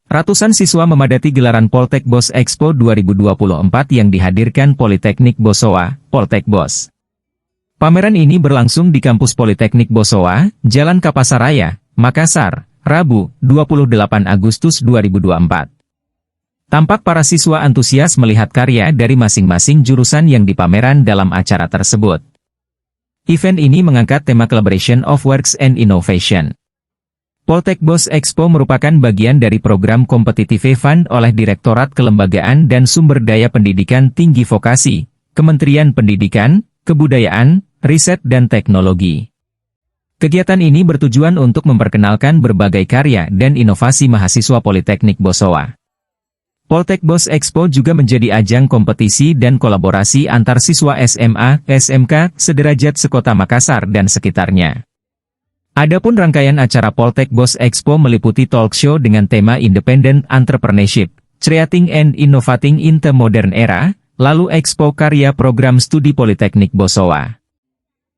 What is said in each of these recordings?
Ratusan siswa memadati gelaran Poltekbos Expo 2024 yang dihadirkan Politeknik Bosowa, Poltekbos. Pameran ini berlangsung di kampus Politeknik Bosowa, Jalan Kapasaraya, Makassar, Rabu, 28 Agustus 2024. Tampak para siswa antusias melihat karya dari masing-masing jurusan yang dipameran dalam acara tersebut. Event ini mengangkat tema Collaboration of Works and Innovation. Poltekbos Expo merupakan bagian dari program Competitive Fund oleh Direktorat Kelembagaan dan Sumber Daya Pendidikan Tinggi Vokasi, Kementerian Pendidikan, Kebudayaan, Riset dan Teknologi. Kegiatan ini bertujuan untuk memperkenalkan berbagai karya dan inovasi mahasiswa Politeknik Bosowa. Poltekbos Expo juga menjadi ajang kompetisi dan kolaborasi antar siswa SMA, SMK, sederajat sekota Makassar dan sekitarnya. Adapun rangkaian acara Poltekbos Expo meliputi talk show dengan tema Independent Entrepreneurship, Creating and Innovating in the Modern Era, lalu Expo Karya Program Studi Politeknik Bosowa.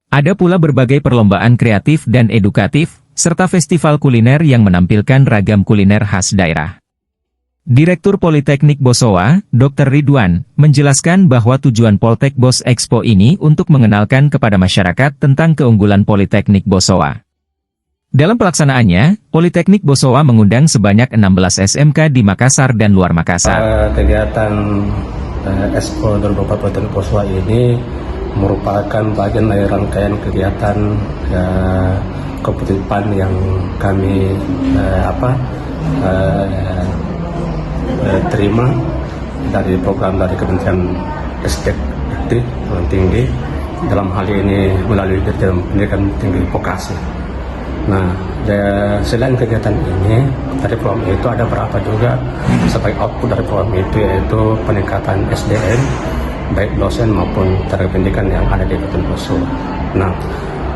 Ada pula berbagai perlombaan kreatif dan edukatif, serta festival kuliner yang menampilkan ragam kuliner khas daerah. Direktur Politeknik Bosowa, Dr. Ridwan, menjelaskan bahwa tujuan Poltekbos Expo ini untuk mengenalkan kepada masyarakat tentang keunggulan Politeknik Bosowa. Dalam pelaksanaannya, Politeknik Bosowa mengundang sebanyak 16 SMK di Makassar dan luar Makassar. Kegiatan Expo 2024 Politeknik Bosowa ini merupakan bagian dari rangkaian kegiatan kompetitifan yang kami terima dari program dari Kementerian Ristek Tinggi, dalam hal ini melalui Dirjen Pendidikan Tinggi Vokasi. Nah, selain kegiatan ini, dari program itu ada berapa juga sebagai output dari program itu, yaitu peningkatan SDM, baik dosen maupun tenaga pendidikan yang ada di Kabupaten Bosowa. Nah,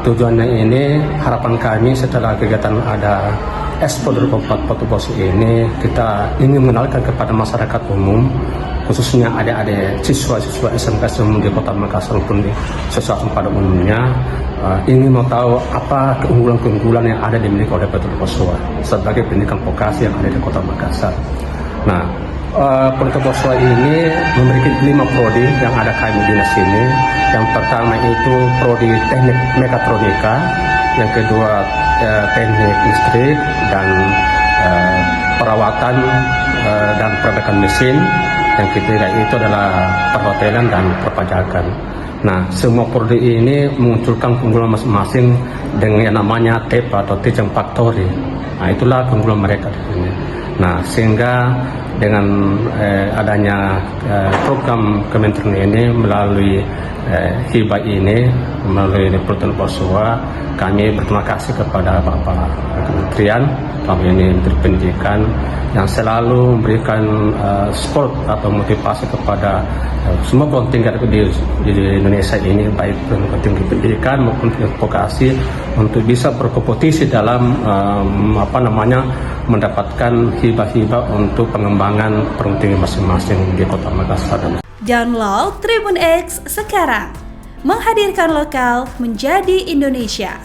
tujuannya ini, harapan kami setelah kegiatan ada Expo 2024 Poltekbos ini, kita ingin mengenalkan kepada masyarakat umum, khususnya adik-adik siswa-siswa SMK umum di Kota Makassar maupun di siswa pada umumnya, ingin mau tahu apa keunggulan-keunggulan yang ada dimiliki oleh Politeknik Bosowa sebagai pendidikan vokasi yang ada di Kota Makassar. Nah, Politeknik Bosowa ini memiliki 5 prodi yang ada kami di sini. Yang pertama itu prodi Teknik Mekatronika, yang kedua Teknik Listrik dan Perawatan dan Perbaikan Mesin, yang ketiga itu adalah Perhotelan dan Perpajakan. Nah, semua prodi ini memunculkan keunggulan masing-masing dengan yang namanya TEP atau Teaching Factory. Nah, itulah keunggulan mereka di sini. Nah, sehingga dengan adanya program kementerian ini melalui hibah ini, melalui Politeknik Bosowa, kami berterima kasih kepada Bapak Kementerian, kami ini Menteri Pendidikan, yang selalu memberikan support atau motivasi kepada semua kontingen di Indonesia ini, baik tinggi pendidikan maupun vokasi, untuk bisa berkompetisi dalam mendapatkan hibah-hibah untuk pengembangan perguruan tinggi masing-masing di Kota Makassar. Download Tribun X sekarang, menghadirkan lokal menjadi Indonesia.